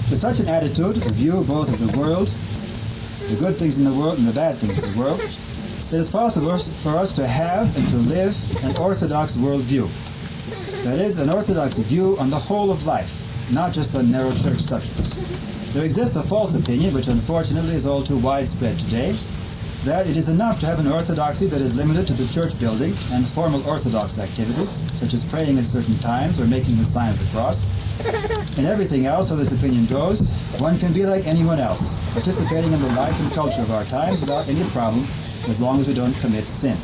With such an attitude, a view both of the world, the good things in the world and the bad things in the world, it is possible for us to have and to live an Orthodox worldview. That is, an Orthodox view on the whole of life, not just on narrow church subjects. There exists a false opinion, which unfortunately is all too widespread today, that it is enough to have an orthodoxy that is limited to the church building and formal Orthodox activities, such as praying at certain times or making the sign of the cross. In everything else, where this opinion goes, one can be like anyone else, participating in the life and culture of our times without any problem, as long as we don't commit sin.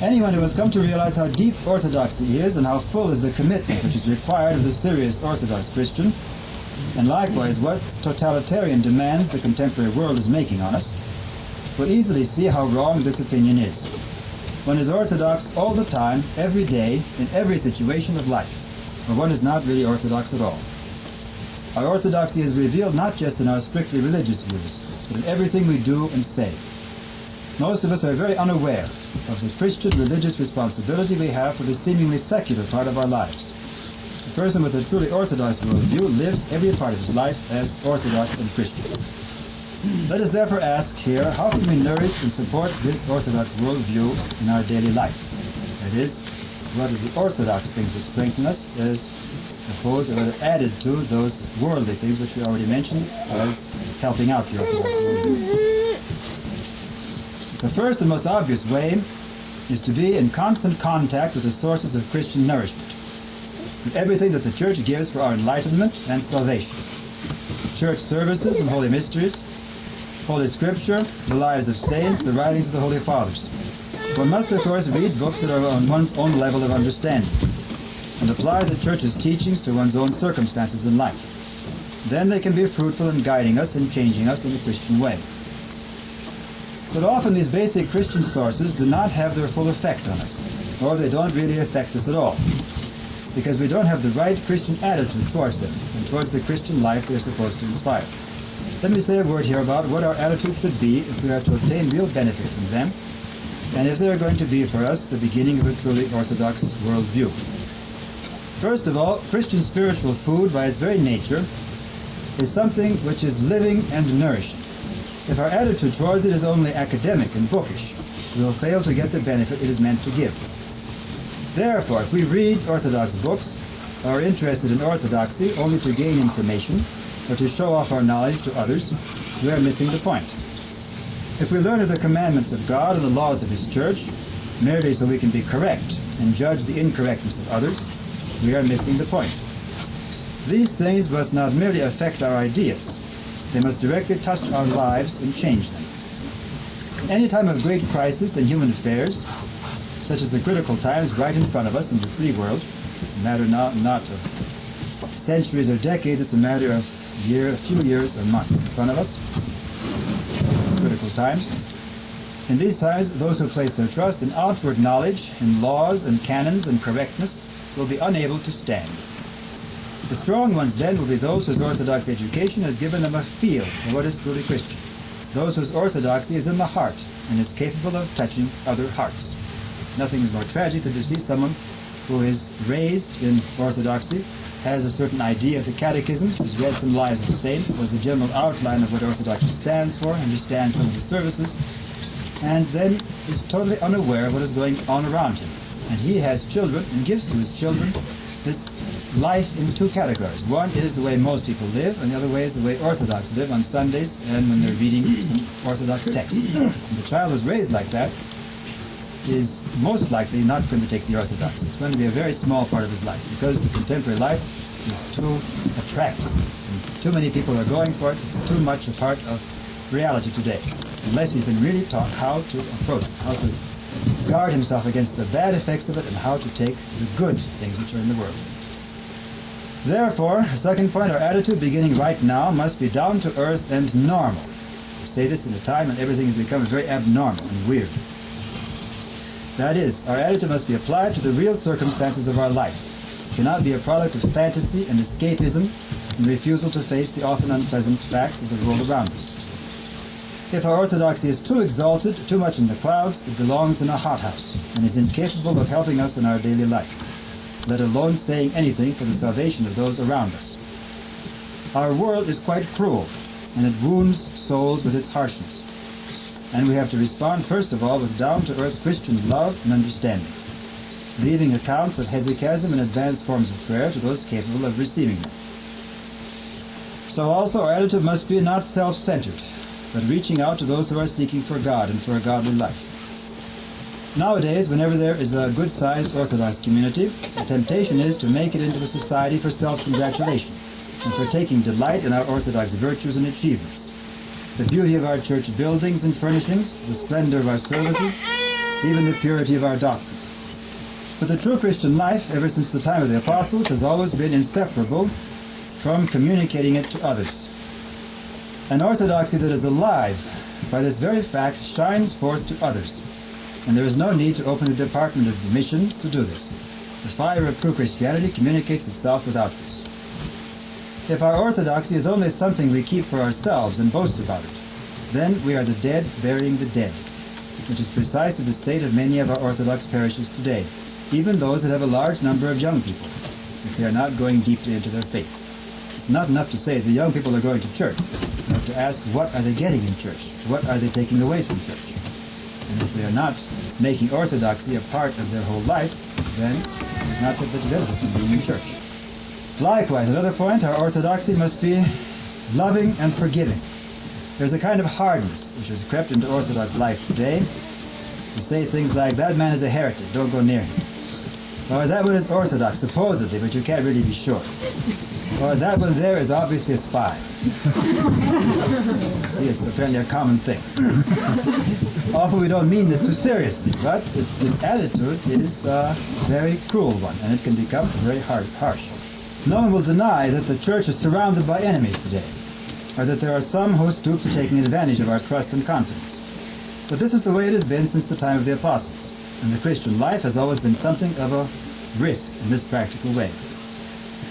Anyone who has come to realize how deep orthodoxy is and how full is the commitment which is required of the serious Orthodox Christian, and likewise what totalitarian demands the contemporary world is making on us, will easily see how wrong this opinion is. One is orthodox all the time, every day, in every situation of life, or one is not really orthodox at all. Our orthodoxy is revealed not just in our strictly religious views, but in everything we do and say. Most of us are very unaware of the Christian religious responsibility we have for the seemingly secular part of our lives. A person with a truly Orthodox worldview lives every part of his life as Orthodox and Christian. Let us therefore ask here, how can we nourish and support this Orthodox worldview in our daily life? That is, what are the Orthodox things that strengthen us as opposed or rather added to those worldly things which we already mentioned as helping out the Orthodox worldview? The first and most obvious way is to be in constant contact with the sources of Christian nourishment, with everything that the Church gives for our enlightenment and salvation. Church services and holy mysteries, Holy Scripture, the lives of saints, the writings of the Holy Fathers. One must, of course, read books that are on one's own level of understanding and apply the Church's teachings to one's own circumstances in life. Then they can be fruitful in guiding us and changing us in the Christian way. But often these basic Christian sources do not have their full effect on us, or they don't really affect us at all, because we don't have the right Christian attitude towards them and towards the Christian life they're supposed to inspire. Let me say a word here about what our attitude should be if we are to obtain real benefit from them, and if they are going to be for us the beginning of a truly Orthodox worldview. First of all, Christian spiritual food by its very nature is something which is living and nourishing. If our attitude towards it is only academic and bookish, we will fail to get the benefit it is meant to give. Therefore, if we read Orthodox books, or are interested in orthodoxy only to gain information, or to show off our knowledge to others, we are missing the point. If we learn of the commandments of God and the laws of His Church, merely so we can be correct and judge the incorrectness of others, we are missing the point. These things must not merely affect our ideas, they must directly touch our lives and change them. In any time of great crisis in human affairs, such as the critical times right in front of us in the free world, it's a matter not of centuries or decades, it's a matter of a few years or months in front of us, it's critical times. In these times, those who place their trust in outward knowledge, in laws and canons and correctness, will be unable to stand. The strong ones then will be those whose Orthodox education has given them a feel for what is truly Christian, those whose orthodoxy is in the heart and is capable of touching other hearts. Nothing is more tragic than to see someone who is raised in orthodoxy, has a certain idea of the catechism, has read some lives of saints, has a general outline of what orthodoxy stands for, understands some of the services, and then is totally unaware of what is going on around him. And he has children and gives to his children this life in two categories. One is the way most people live, and the other way is the way Orthodox live on Sundays and when they're reading some Orthodox texts. And the child who's raised like that is most likely not going to take the Orthodoxy. It's going to be a very small part of his life, because the contemporary life is too attractive. And too many people are going for it. It's too much a part of reality today, unless he's been really taught how to approach it, how to guard himself against the bad effects of it, and how to take the good things which are in the world. Therefore, a second point, our attitude beginning right now must be down to earth and normal. We say this in a time when everything has become very abnormal and weird. That is, our attitude must be applied to the real circumstances of our life. It cannot be a product of fantasy and escapism and refusal to face the often unpleasant facts of the world around us. If our orthodoxy is too exalted, too much in the clouds, it belongs in a hothouse and is incapable of helping us in our daily life, let alone saying anything for the salvation of those around us. Our world is quite cruel, and it wounds souls with its harshness. And we have to respond, first of all, with down-to-earth Christian love and understanding, leaving accounts of hesychasm and advanced forms of prayer to those capable of receiving them. So also our attitude must be not self-centered, but reaching out to those who are seeking for God and for a godly life. Nowadays, whenever there is a good-sized Orthodox community, the temptation is to make it into a society for self-congratulation and for taking delight in our Orthodox virtues and achievements, the beauty of our church buildings and furnishings, the splendor of our services, even the purity of our doctrine. But the true Christian life, ever since the time of the apostles, has always been inseparable from communicating it to others. An orthodoxy that is alive by this very fact shines forth to others, and there is no need to open a department of missions to do this. The fire of true Christianity communicates itself without this. If our orthodoxy is only something we keep for ourselves and boast about it, then we are the dead burying the dead, which is precisely the state of many of our Orthodox parishes today, even those that have a large number of young people, if they are not going deeply into their faith. It's not enough to say the young people are going to church. You have to ask, what are they getting in church? What are they taking away from church? And if they are not making orthodoxy a part of their whole life, then there's not that much benefit from being in church. Likewise, another point, our orthodoxy must be loving and forgiving. There's a kind of hardness which has crept into Orthodox life today. You say things like, that man is a heretic, don't go near him. Or that one is Orthodox, supposedly, but you can't really be sure. Or that one there is obviously a spy. See, it's apparently a common thing. Often we don't mean this too seriously, but this attitude is a very cruel one, and it can become very harsh. No one will deny that the church is surrounded by enemies today, or that there are some who stoop to taking advantage of our trust and confidence. But this is the way it has been since the time of the apostles, and the Christian life has always been something of a risk in this practical way.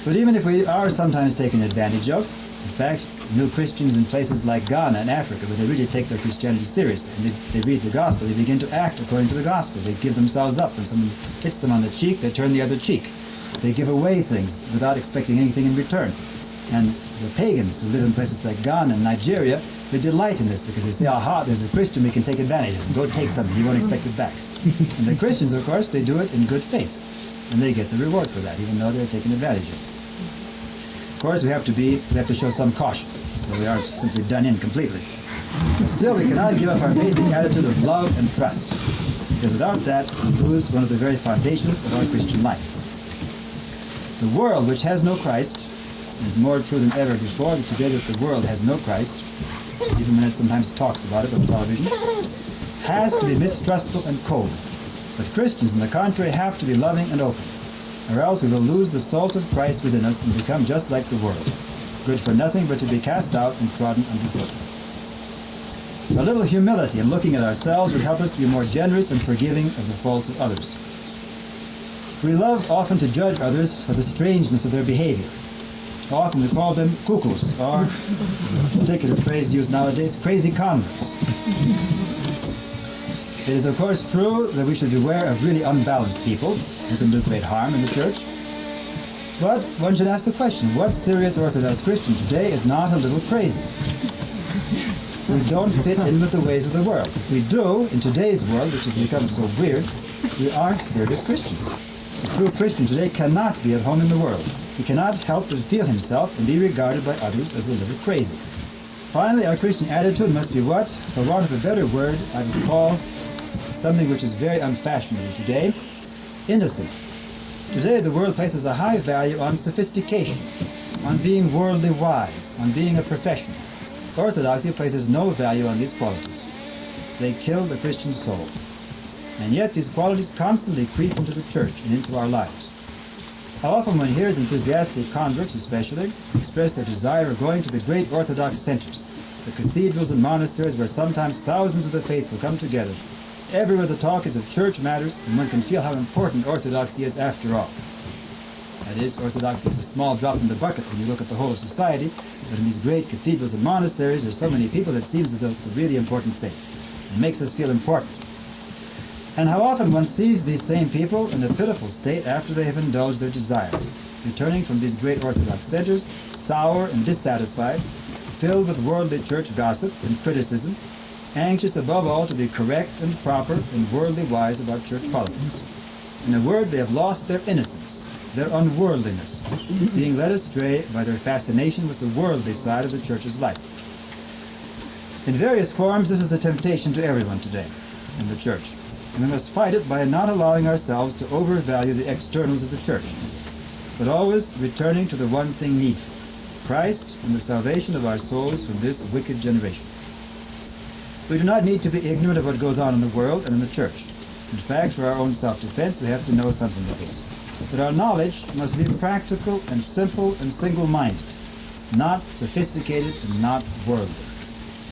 But even if we are sometimes taken advantage of, in fact, new Christians in places like Ghana and Africa, where they really take their Christianity seriously, and they read the gospel, they begin to act according to the gospel. They give themselves up. When someone hits them on the cheek, they turn the other cheek. They give away things without expecting anything in return. And the pagans who live in places like Ghana and Nigeria, they delight in this because they say, aha, there's a Christian we can take advantage of. Go take something, you won't expect it back. And the Christians, of course, they do it in good faith. And they get the reward for that, even though they're taken advantage of. Of course, we have to show some caution, so we aren't simply done in completely. But still, we cannot give up our basic attitude of love and trust, because without that, we lose one of the very foundations of our Christian life. The world, which has no Christ, is more true than ever before today that the world has no Christ, even when it sometimes talks about it on television, has to be mistrustful and cold. But Christians, on the contrary, have to be loving and open, or else we will lose the salt of Christ within us and become just like the world, good for nothing but to be cast out and trodden underfoot. A little humility in looking at ourselves would help us to be more generous and forgiving of the faults of others. We love often to judge others for the strangeness of their behavior. Often we call them cuckoos, or, a particular phrase used nowadays, crazy converts. It is of course true that we should beware of really unbalanced people who can do great harm in the church. But one should ask the question, what serious Orthodox Christian today is not a little crazy? We don't fit in with the ways of the world. If we do, in today's world, which has become so weird, we aren't serious Christians. A true Christian today cannot be at home in the world. He cannot help but feel himself and be regarded by others as a little crazy. Finally, our Christian attitude must be what, for want of a better word, I would call something which is very unfashionable today, innocent. Today the world places a high value on sophistication, on being worldly wise, on being a professional. Orthodoxy places no value on these qualities. They kill the Christian soul. And yet these qualities constantly creep into the church and into our lives. How often one hears enthusiastic converts especially express their desire of going to the great Orthodox centers, the cathedrals and monasteries where sometimes thousands of the faithful come together. Everywhere the talk is of church matters, and one can feel how important Orthodoxy is after all. That is, Orthodoxy is a small drop in the bucket when you look at the whole of society, but in these great cathedrals and monasteries there's so many people it seems as though it's a really important thing. It makes us feel important. And how often one sees these same people in a pitiful state after they have indulged their desires. returning from these great Orthodox centers, sour and dissatisfied, filled with worldly church gossip and criticism, anxious above all to be correct and proper and worldly wise about church politics. In a word, they have lost their innocence, their unworldliness, being led astray by their fascination with the worldly side of the church's life. In various forms, this is the temptation to everyone today in the church, and we must fight it by not allowing ourselves to overvalue the externals of the church, but always returning to the one thing needful, Christ and the salvation of our souls from this wicked generation. We do not need to be ignorant of what goes on in the world and in the church. In fact, for our own self-defense, we have to know something of this. But our knowledge must be practical and simple and single-minded, not sophisticated and not worldly.